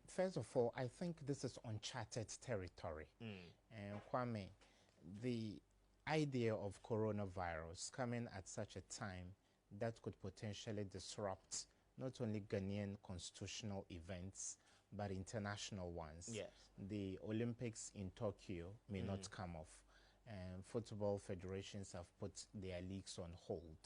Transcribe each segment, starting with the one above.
First of all, I think this is uncharted territory. And Kwame, the idea of coronavirus coming at such a time that could potentially disrupt not only Ghanaian constitutional events, but international ones. Yes. The Olympics in Tokyo may not come off. Football federations have put their leagues on hold.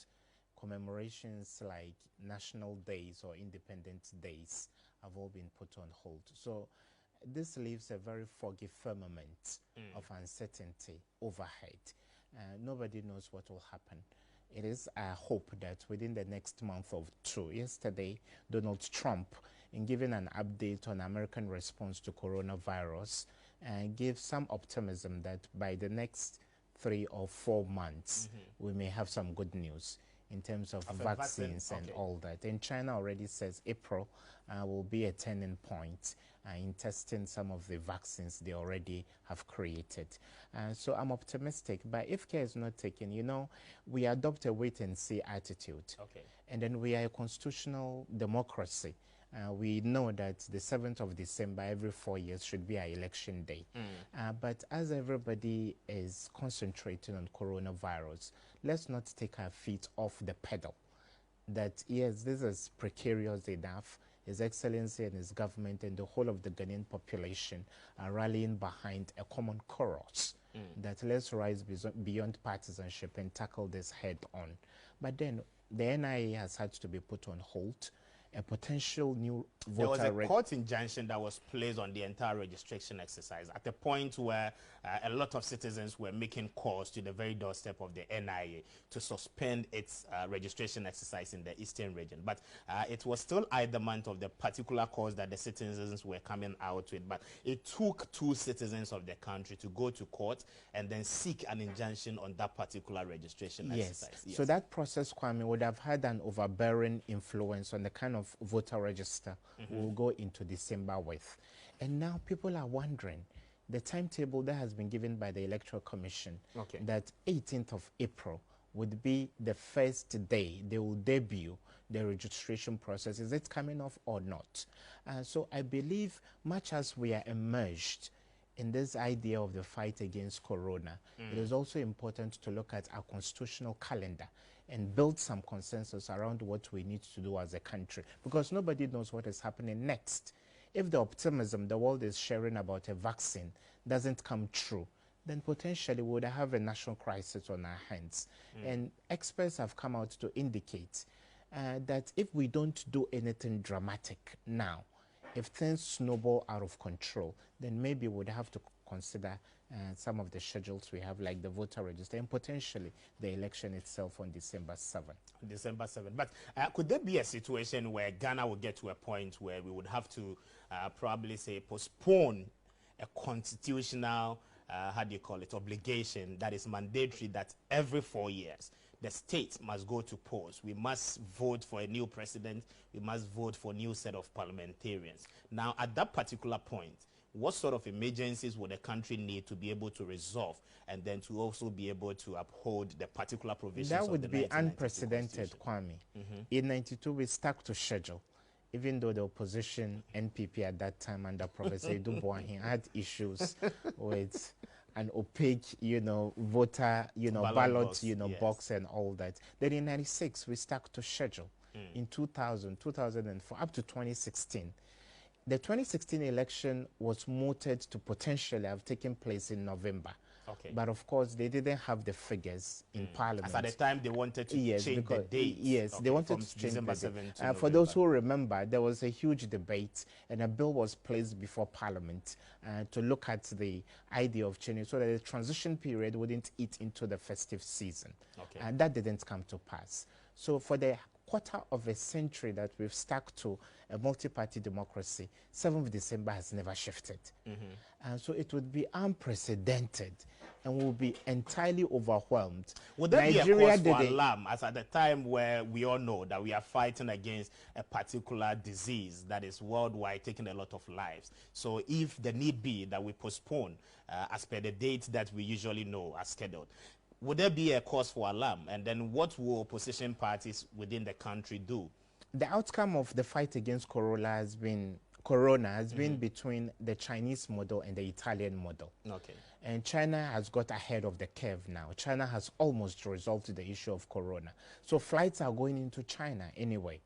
Commemorations like national days or independence days have all been put on hold. So this leaves a very foggy firmament of uncertainty overhead. Nobody knows what will happen. It is our hope that within the next month or two, yesterday, Donald Trump, in giving an update on American response to coronavirus, gave some optimism that by the next 3 or 4 months, we may have some good news in terms of vaccines and all that. And China already says April will be a turning point in testing some of the vaccines they already have created. So I'm optimistic, but if care is not taken, you know, we adopt a wait-and-see attitude. And then we are a constitutional democracy. We know that the 7th of December every 4 years should be our election day. But as everybody is concentrating on coronavirus, let's not take our feet off the pedal. That yes, this is precarious enough. His Excellency and his government and the whole of the Ghanaian population are rallying behind a common chorus that let's rise beyond partisanship and tackle this head on. But then the NIA has had to be put on hold. A potential new voter... There was a court injunction that was placed on the entire registration exercise at the point where a lot of citizens were making calls to the very doorstep of the NIA to suspend its registration exercise in the eastern region. But it was still adamant of the particular cause that the citizens were coming out with. But it took 2 citizens of the country to go to court and then seek an injunction on that particular registration exercise. Yes. So that process, Kwame, would have had an overbearing influence on the kind of voter register we'll go into December with. And now people are wondering, the timetable that has been given by the Electoral Commission, that 18th of April would be the first day they will debut the registration process. Is it coming off or not? So I believe much as we are immersed in this idea of the fight against corona, it is also important to look at our constitutional calendar and build some consensus around what we need to do as a country, because nobody knows what is happening next. If the optimism the world is sharing about a vaccine doesn't come true, then potentially we would have a national crisis on our hands. And experts have come out to indicate that if we don't do anything dramatic now, if things snowball out of control, then maybe we'd have to consider some of the schedules we have, like the voter register and potentially the election itself on December 7th. December 7th. But could there be a situation where Ghana will get to a point where we would have to probably say postpone a constitutional, how do you call it, obligation that is mandatory that every 4 years the state must go to polls. We must vote for a new president. We must vote for a new set of parliamentarians. Now, at that particular point, what sort of emergencies would the country need to be able to resolve and then to also be able to uphold the particular provisions of the 1992 That would be unprecedented, Kwame. In 92, we stuck to schedule. Even though the opposition, NPP at that time under Professor Edu Boahen, had issues with an opaque, voter, ballot, box and all that. Then in 96, we stuck to schedule. In 2000, 2004, up to 2016. The 2016 election was mooted to potentially have taken place in November. But of course, they didn't have the figures in Parliament. As at the time, they wanted to change the date. Yes, they wanted to change December the date. 7 for those who remember, there was a huge debate, and a bill was placed before Parliament to look at the idea of changing so that the transition period wouldn't eat into the festive season. And that didn't come to pass. So for the quarter of a century that we've stuck to a multi-party democracy, 7th of December has never shifted. And so it would be unprecedented and we'll be entirely overwhelmed. Would there be a cause for alarm, as at the time where we all know that we are fighting against a particular disease that is worldwide taking a lot of lives? So if the need be that we postpone as per the date that we usually know as scheduled, would there be a cause for alarm? And then what will opposition parties within the country do? The outcome of the fight against corona has been corona has been between the Chinese model and the Italian model. Okay. And China has got ahead of the curve now. China has almost resolved the issue of corona. So flights are going into China anyway.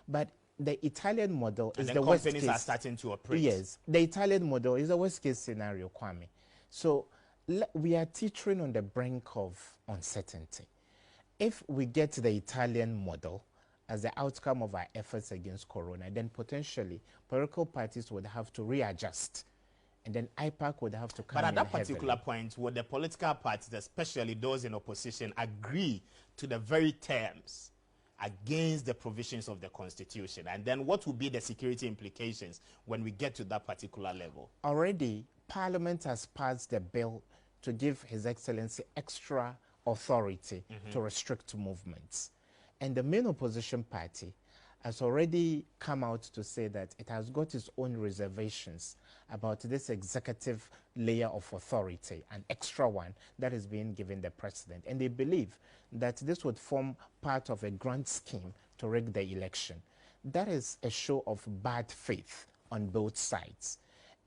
But the Italian model And is then the worst companies case. are starting to operate. Yes, the Italian model is the worst case scenario, Kwame. So we are teetering on the brink of uncertainty. If we get the Italian model as the outcome of our efforts against corona, then potentially political parties would have to readjust, and then IPAC would have to come in But at that particular heavily. point, would the political parties, especially those in opposition, agree to the very terms against the provisions of the Constitution? And then what will be the security implications when we get to that particular level? Already, Parliament has passed the bill to give His Excellency extra authority to restrict movements. And the main opposition party has already come out to say that it has got its own reservations about this executive layer of authority, an extra one that is being given the president. And they believe that this would form part of a grand scheme to rig the election. That is a show of bad faith on both sides.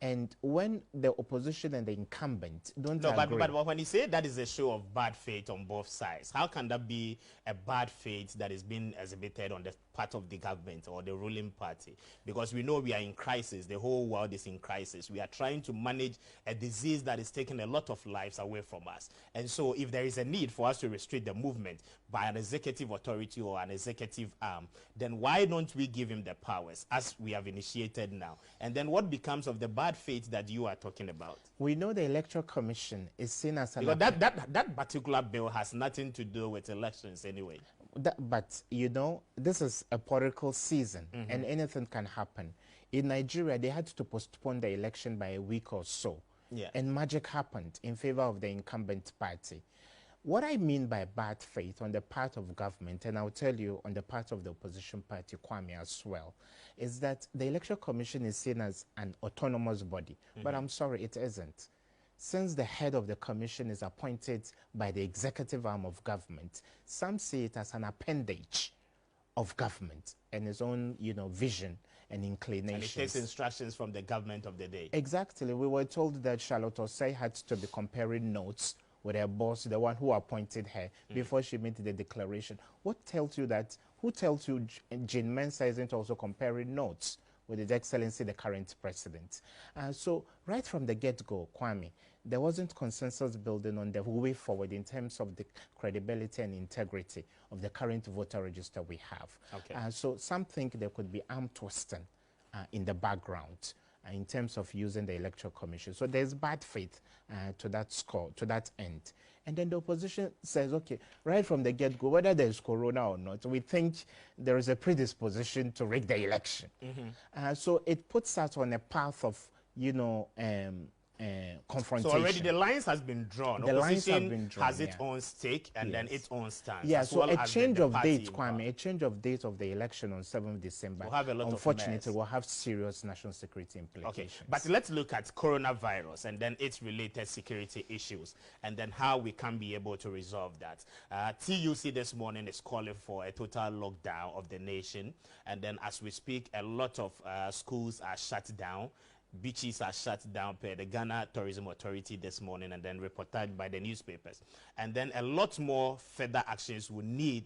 And when the opposition and the incumbent don't agree... But when you say that is a show of bad faith on both sides, how can that be a bad faith that is being exhibited on the part of the government or the ruling party? Because we know we are in crisis. The whole world is in crisis. We are trying to manage a disease that is taking a lot of lives away from us. And so if there is a need for us to restrict the movement by an executive authority or an executive arm, then why don't we give him the powers as we have initiated now? And then what becomes of the bad faith that you are talking about? We know the Electoral Commission is seen as an... Because that particular bill has nothing to do with elections anyway. But, you know, this is a political season and anything can happen. In Nigeria, they had to postpone the election by a week or so. Yeah. And magic happened in favor of the incumbent party. What I mean by bad faith on the part of government, and I'll tell you on the part of the opposition party, Kwame, as well, is that the Electoral Commission is seen as an autonomous body. But I'm sorry, it isn't. Since the head of the commission is appointed by the executive arm of government, some see it as an appendage of government and its own, you know, vision and inclinations. And it takes instructions from the government of the day. Exactly. We were told that Charlotte Osei had to be comparing notes with her boss, the one who appointed her, before she made the declaration. What tells you that? Who tells you Jean Mensa isn't also comparing notes with His Excellency, the current president? So right from the get-go, Kwame, there wasn't consensus building on the way forward in terms of the credibility and integrity of the current voter register we have. Okay. So some think there could be arm twisting in the background in terms of using the Electoral Commission. So there's bad faith to that score, to that end. And then the opposition says, okay, right from the get-go, whether there's corona or not, we think there is a predisposition to rig the election. So it puts us on a path of, you know, confrontation. So already the lines has been drawn. The lines have Opposition been drawn, has its own stake and then its own stance. Yeah, as so well a as change the of party date, Kwame, a change of date of the election on 7th December, We'll have a lot of unfortunately, mess. will have serious national security implications. Okay, but let's look at coronavirus and then its related security issues and then how we can be able to resolve that. TUC this morning is calling for a total lockdown of the nation, and then as we speak, a lot of schools are shut down. Beaches are shut down per the Ghana Tourism Authority this morning and then reported by the newspapers. And then a lot more further actions will need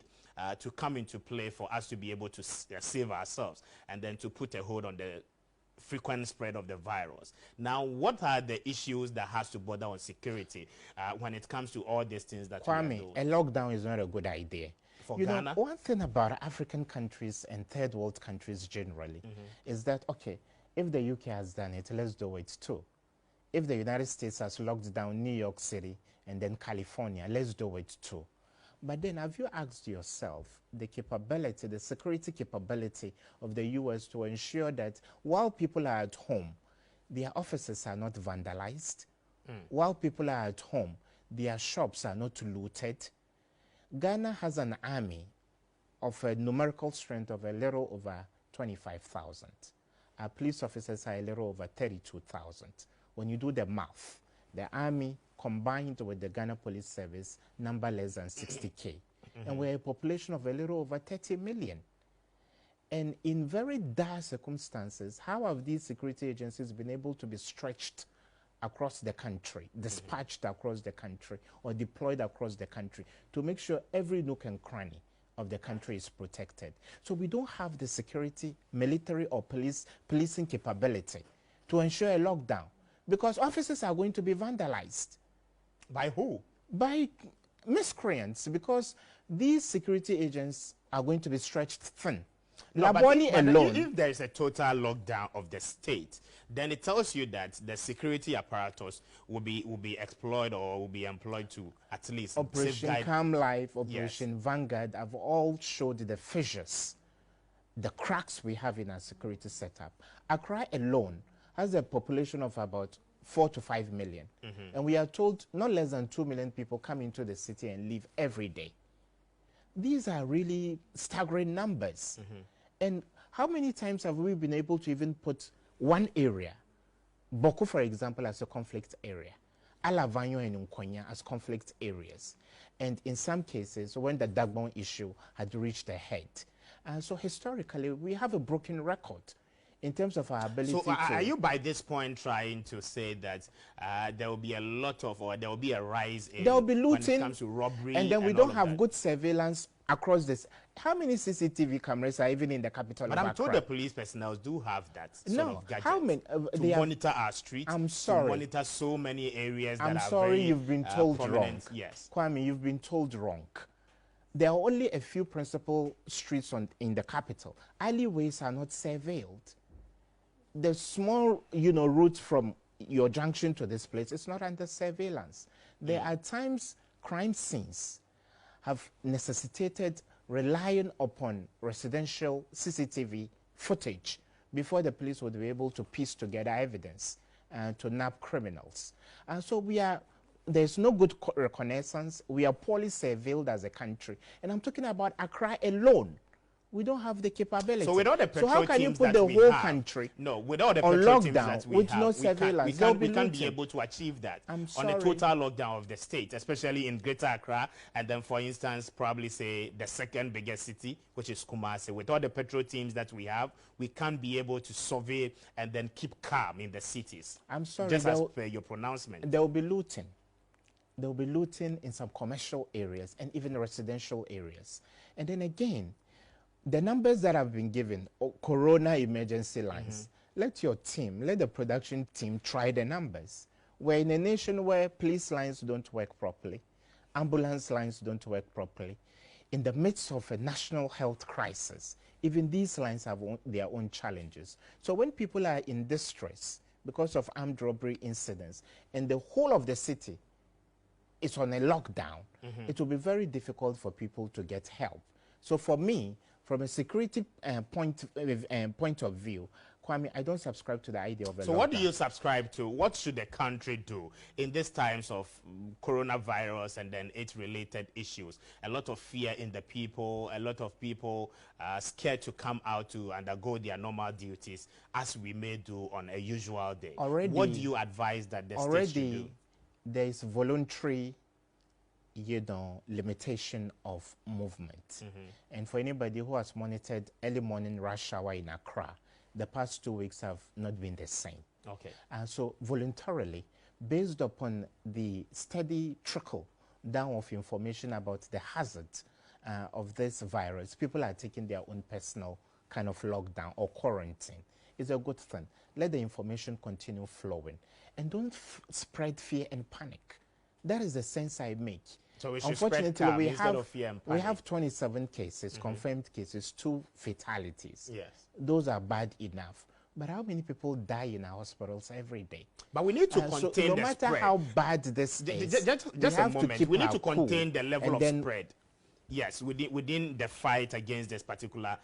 to come into play for us to be able to save ourselves and then to put a hold on the frequent spread of the virus. Now, what are the issues that has to border on security when it comes to all these things that Kwame, we are doing? a lockdown is not a good idea. For you Ghana? know, one thing about African countries and third world countries generally is that, okay, if the UK has done it, let's do it too. If the United States has locked down New York City and then California, let's do it too. But then have you asked yourself the capability, the security capability of the US to ensure that while people are at home, their offices are not vandalized? While people are at home, their shops are not looted? Ghana has an army of a numerical strength of a little over 25,000. Our police officers are a little over 32,000. When you do the math, the army combined with the Ghana Police Service number less than 60K. And we're a population of a little over 30 million. And in very dire circumstances, how have these security agencies been able to be stretched across the country, dispatched across the country, or deployed across the country to make sure every nook and cranny of the country is protected? So we don't have the security, military or policing capability to ensure a lockdown, because offices are going to be vandalized. By who? By miscreants, because these security agents are going to be stretched thin. No, Labone alone. If there is a total lockdown of the state, then it tells you that the security apparatus will be exploited or will be employed to at least Operation safeguard. Calm Life, Operation Vanguard have all showed the fissures, the cracks we have in our security setup. Accra alone has a population of about 4 to 5 million. And we are told not less than 2 million people come into the city and leave every day. These are really staggering numbers. And how many times have we been able to even put one area, Boko, for example, as a conflict area, Alavanyo and Nkonya as conflict areas, and in some cases, when the Dagbon issue had reached a head. So historically, we have a broken record in terms of our ability So are you by this point trying to say that there will be a lot of, or there will be a rise in, there will be looting, when it comes to robbery, and then we don't have that? good surveillance across this? How many CCTV cameras are even in the capital But of I'm Accra? told the police personnel do have that sort of gadget how many? to monitor our streets. I'm sorry. To monitor so many areas that I'm are sorry, very, you've been told wrong. prominent. Yes. Kwame, you've been told wrong. There are only a few principal streets in the capital. Alleyways are not surveilled. The small, route from your junction to this place is not under surveillance. There are times crime scenes have necessitated relying upon residential CCTV footage before the police would be able to piece together evidence to nab criminals. And so there's no good reconnaissance. We are poorly surveilled as a country. And I'm talking about Accra alone. We don't have the capability. So with all the petrol how can you teams put that the we whole have, country no, with all the on petrol teams lockdown that we with have, no we surveillance? can't be looting. able to achieve that I'm on a sorry. total lockdown of the state, especially in Greater Accra, and then, for instance, probably say the second biggest city, which is Kumasi. With all the petrol teams that we have, we can't be able to survey and then keep calm in the cities. I'm sorry. Just as per your pronouncement. There will be looting. There will be looting in some commercial areas and even residential areas. And then again, the numbers that have been given, corona emergency lines, let the production team try the numbers. We're in a nation where police lines don't work properly, ambulance lines don't work properly. In the midst of a national health crisis, even these lines have their own challenges. So when people are in distress because of armed robbery incidents and the whole of the city is on a lockdown, it will be very difficult for people to get help. So for me, from a security point of view, Kwame, I don't subscribe to the idea of a So lockdown. what do you subscribe to? What should the country do in these times of coronavirus and then its related issues? A lot of fear in the people, a lot of people scared to come out to undergo their normal duties as we may do on a usual day. Already, what do you advise that the state should do? There is voluntary limitation of movement. And for anybody who has monitored early morning rush hour in Accra, the past 2 weeks have not been the same. Okay. And so voluntarily, based upon the steady trickle down of information about the hazard of this virus, people are taking their own personal kind of lockdown or quarantine. It's a good thing. Let the information continue flowing. And don't spread fear and panic. That is the sense I make. So we should Unfortunately, spread calm instead of fear and panic. We have 27 cases, confirmed cases, 2 fatalities. Yes. Those are bad enough. But how many people die in our hospitals every day? But we need to contain so the no matter spread. how bad this is, just a moment. We need to cool. contain the level And of spread. Yes, within the fight against this particular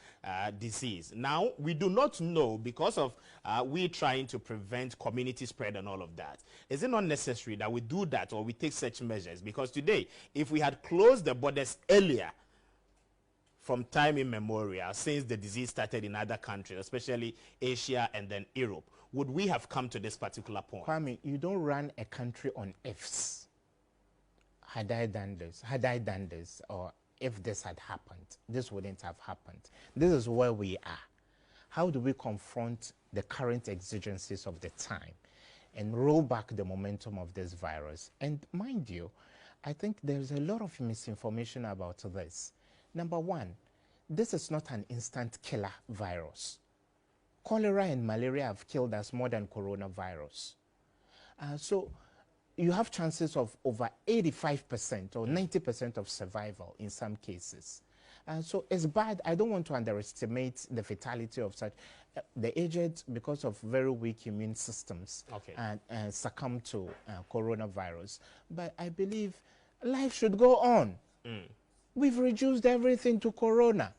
disease. Now, we do not know, because of we trying to prevent community spread and all of that, is it not necessary that we do that or we take such measures? Because today, if we had closed the borders earlier, from time immemorial, since the disease started in other countries, especially Asia and then Europe, would we have come to this particular point? Kwame, you don't run a country on ifs. Had I done this, or if this had happened. This wouldn't have happened. This is where we are. How do we confront the current exigencies of the time and roll back the momentum of this virus? And mind you, I think there's a lot of misinformation about this. Number one, this is not an instant killer virus. Cholera and malaria have killed us more than coronavirus. So you have chances of over 85% or 90% of survival in some cases. So it's bad. I don't want to underestimate the fatality of such. The aged, because of very weak immune systems, and succumb to coronavirus. But I believe life should go on. We've reduced everything to corona.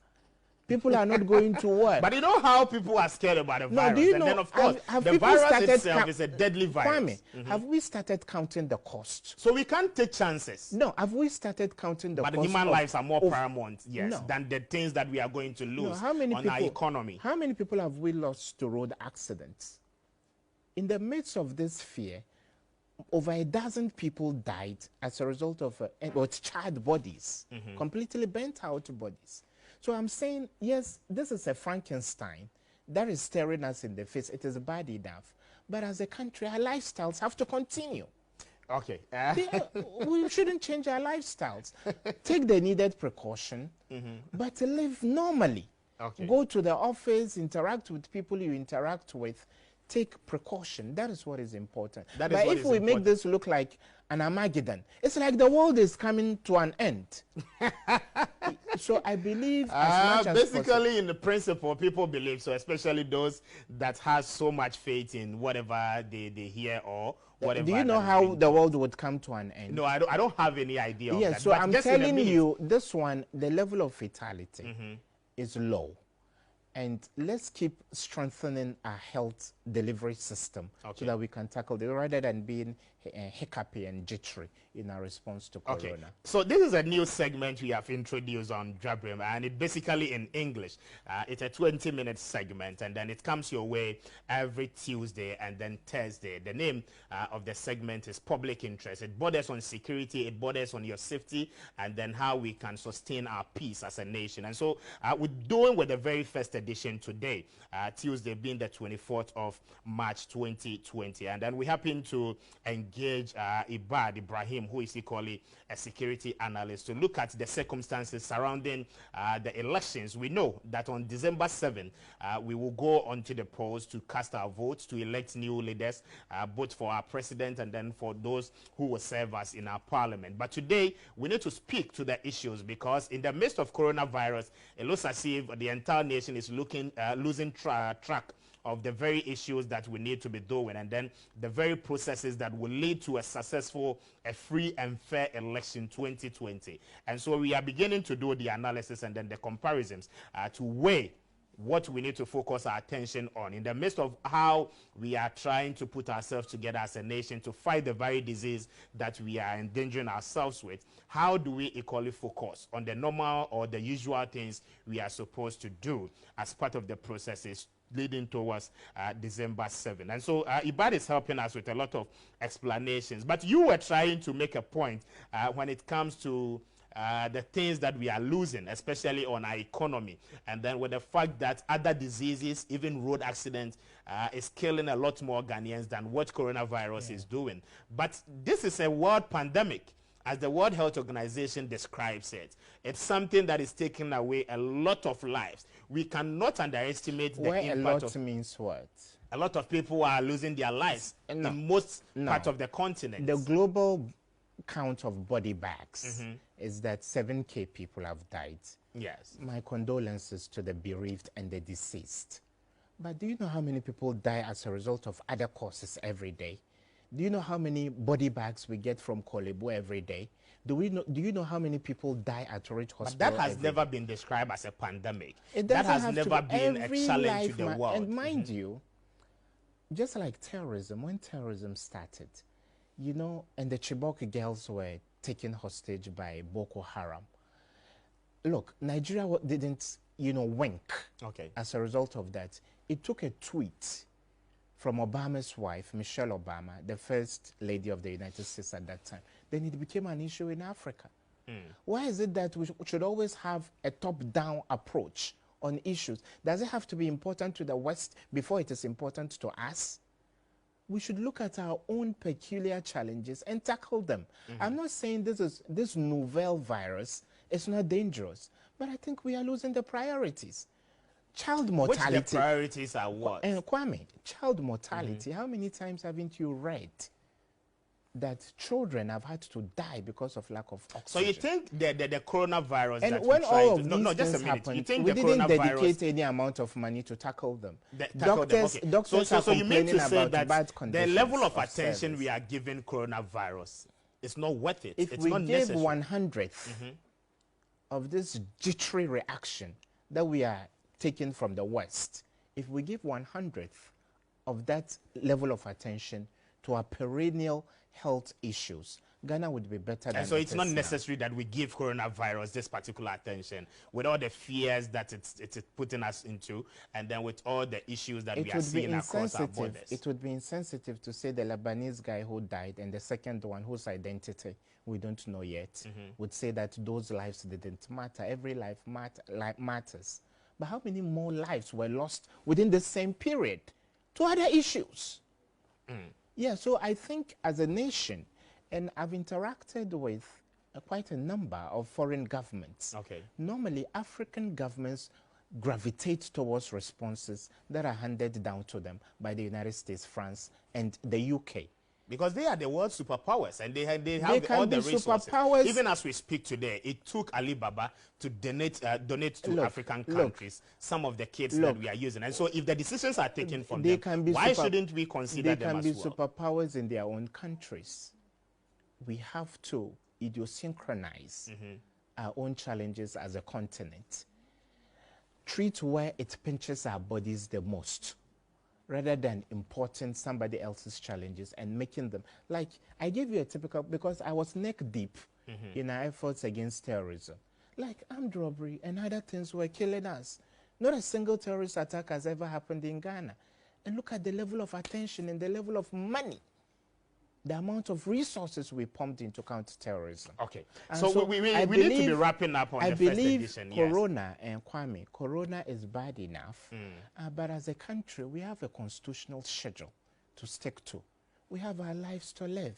People are not going to work. But you know how people are scared about the virus? Do you know, and then, of course, have the virus itself is a deadly virus. Kwame, have we started counting the cost? So we can't take chances. No, have we started counting the cost? But human lives are more paramount, yes, than the things that we are going to lose on our economy. How many people have we lost to road accidents? In the midst of this fear, over a dozen people died as a result of charred bodies, completely burnt out bodies. So I'm saying, yes, this is a Frankenstein that is staring us in the face. It is bad enough. But as a country, our lifestyles have to continue. Okay. We shouldn't change our lifestyles. Take the needed precaution, but live normally. Okay. Go to the office, interact with people you interact with. Take precaution. That is what is important. But if we make this look like an Armageddon, it's like the world is coming to an end. So I believe as much as basically in the principle, people believe so, especially those that has so much faith in whatever they hear or whatever. Do you know how the world would come to an end? No, I don't have any idea of that. So I'm telling you, this one, the level of fatality is low. And let's keep strengthening our health delivery system so that we can tackle it rather than being hiccupy and jittery in our response to corona. Okay. So this is a new segment we have introduced on Jabrim, and it basically in English. It's a 20-minute segment, and then it comes your way every Tuesday and then Thursday. The name of the segment is Public Interest. It borders on security, it borders on your safety, and then how we can sustain our peace as a nation. And so we're doing with the very first edition today, Tuesday being the 24th of March 2020. And then we happen to engage Ibad Ibrahim, who is equally a security analyst, to look at the circumstances surrounding the elections. We know that on December 7, we will go onto the polls to cast our votes to elect new leaders, both for our president and then for those who will serve us in our parliament. But today, we need to speak to the issues because in the midst of coronavirus, it looks as if the entire nation is losing track of the very issues that we need to be doing, and then the very processes that will lead to a successful, a free and fair election 2020. And so we are beginning to do the analysis and then the comparisons to weigh what we need to focus our attention on in the midst of how we are trying to put ourselves together as a nation to fight the very disease that we are endangering ourselves with. How do we equally focus on the normal or the usual things we are supposed to do as part of the processes leading towards December 7. And so Ibad is helping us with a lot of explanations. But you were trying to make a point when it comes to the things that we are losing, especially on our economy. And then with the fact that other diseases, even road accidents, is killing a lot more Ghanaians than what coronavirus is doing. But this is a world pandemic, as the World Health Organization describes it. It's something that is taking away a lot of lives. We cannot underestimate the impact. A lot means what? A lot of people are losing their lives in most parts of the continent. The global count of body bags is that 7K people have died. Yes. My condolences to the bereaved and the deceased. But do you know how many people die as a result of other causes every day? Do you know how many body bags we get from Kolebu every day? Do you know how many people die at Ridge Hospital? But that has never been described as a pandemic. That has never been a challenge to the world. And mind you, just like terrorism, when terrorism started, you know, and the Chibok girls were taken hostage by Boko Haram. Look, Nigeria didn't, wink as a result of that. It took a tweet from Obama's wife, Michelle Obama, the first lady of the United States at that time. Then it became an issue in Africa. Why is it that we should always have a top-down approach on issues? Does it have to be important to the West before it is important to us? We should look at our own peculiar challenges and tackle them. I'm not saying this novel virus is not dangerous, but I think we are losing the priorities. Child mortality. Which the priorities are what? And Kwame, child mortality. How many times haven't you read that children have had to die because of lack of oxygen? So you think the coronavirus and that when all of no, these just a things minute. happened, You think we the didn't coronavirus dedicate any amount of money to tackle them. Doctors Doctors are so you mean complaining to say about that bad the conditions level of of attention service. we are giving coronavirus is not worth it. If it's we not gave necessary. 1/100th of this jittery reaction that we are taking from the West, if we give 1/100th of that level of attention to our perennial health issues, Ghana would be better than And so it's not now. necessary that we give coronavirus this particular attention with all the fears that it's putting us into, and then with all the issues that we are seeing across our borders. It would be insensitive to say the Lebanese guy who died and the second one whose identity we don't know yet would say that those lives didn't matter. Every life matters. But how many more lives were lost within the same period to other issues? Yeah, so I think as a nation, and I've interacted with quite a number of foreign governments. Okay. Normally, African governments gravitate towards responses that are handed down to them by the United States, France, and the UK. Because they are the world superpowers, and they have can all be the resources. superpowers. Even as we speak today, it took Alibaba to donate to Look, African countries some of the kits that we are using. And so if the decisions are taken from They them, can be why shouldn't we consider them as They well? can be superpowers in their own countries. We have to idiosynchronize our own challenges as a continent. Treat where it pinches our bodies the most, rather than importing somebody else's challenges and making them. Like, I gave you a typical, because I was neck deep in our efforts against terrorism. Like armed robbery and other things were killing us. Not a single terrorist attack has ever happened in Ghana. And look at the level of attention and the level of money, the amount of resources we pumped into counter-terrorism. Okay. And So we need to be wrapping up on the first edition. Corona, and Kwame, Corona is bad enough, but as a country, we have a constitutional schedule to stick to. We have our lives to live.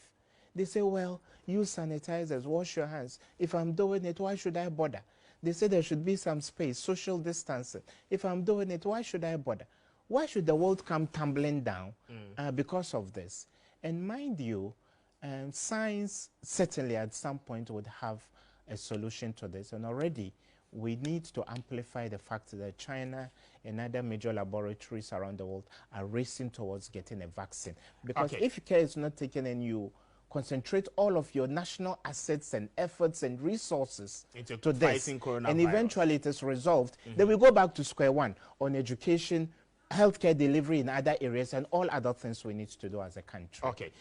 They say, well, use sanitizers, wash your hands. If I'm doing it, why should I bother? They say there should be some space, social distancing. If I'm doing it, why should I bother? Why should the world come tumbling down because of this? And mind you, science certainly at some point would have a solution to this. And already we need to amplify the fact that China and other major laboratories around the world are racing towards getting a vaccine. Because if care is not taken and you concentrate all of your national assets and efforts and resources into this, coronavirus, and eventually it is resolved, then we go back to square one on education, healthcare delivery in other areas, and all other things we need to do as a country. Okay.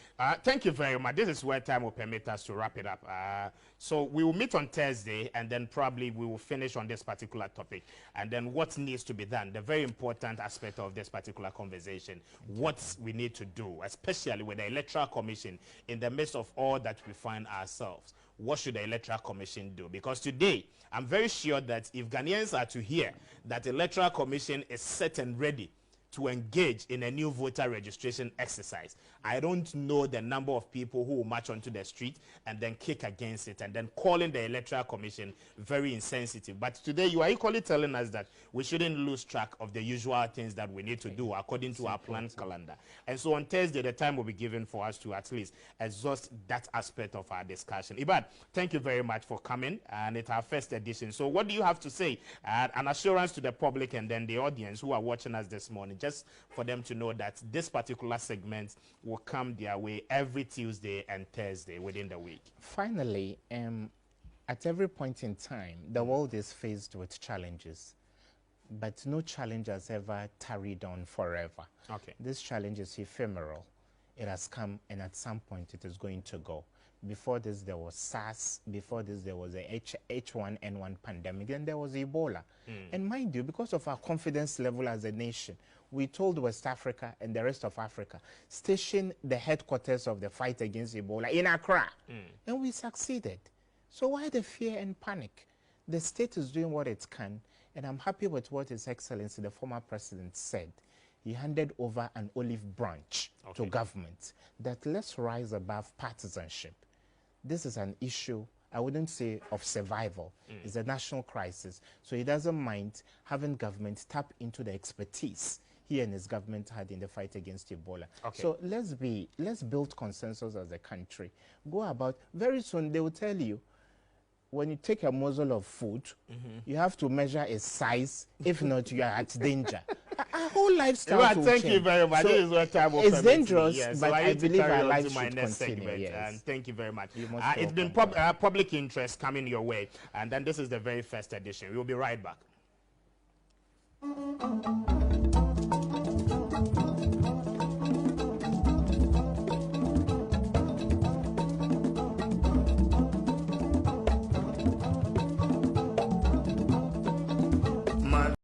Thank you very much. This is where time will permit us to wrap it up. So we will meet on Thursday, and then probably we will finish on this particular topic. And then what needs to be done, the very important aspect of this particular conversation, what we need to do, especially with the Electoral Commission in the midst of all that we find ourselves. What should the Electoral Commission do? Because today, I'm very sure that if Ghanaians are to hear that the Electoral Commission is set and ready to engage in a new voter registration exercise, I don't know the number of people who will march onto the street and then kick against it and then calling the Electoral Commission very insensitive. But today you are equally telling us that we shouldn't lose track of the usual things that we need to do according to our planned calendar. And so on Thursday, the time will be given for us to at least exhaust that aspect of our discussion. Ibad, thank you very much for coming, and it's our first edition. So what do you have to say? An assurance to the public and then the audience who are watching us this morning, just for them to know that this particular segment will come their way every Tuesday and Thursday within the week. Finally, at every point in time, the world is faced with challenges, but no challenge has ever tarried on forever. Okay. This challenge is ephemeral. It has come, and at some point it is going to go. Before this, there was SARS. Before this, there was a H1N1 pandemic. Then there was Ebola. And mind you, because of our confidence level as a nation, we told West Africa and the rest of Africa, station the headquarters of the fight against Ebola in Accra. And we succeeded. So why the fear and panic? The state is doing what it can, and I'm happy with what His Excellency, the former president, said. He handed over an olive branch to government that let's rise above partisanship. This is an issue, I wouldn't say of survival. It's a national crisis. So he doesn't mind having government tap into the expertise he and his government had in the fight against Ebola. So let's build consensus as a country. Go about, very soon they will tell you, when you take a morsel of food, you have to measure its size. If not, you are at danger. Our whole lifestyle will thank change. you very much. So this is what time will it's dangerous, yes. but so I believe our lives my should next continue. segment. Yes. And thank you very much. It's been public interest coming your way. And then this is the very first edition. We'll be right back.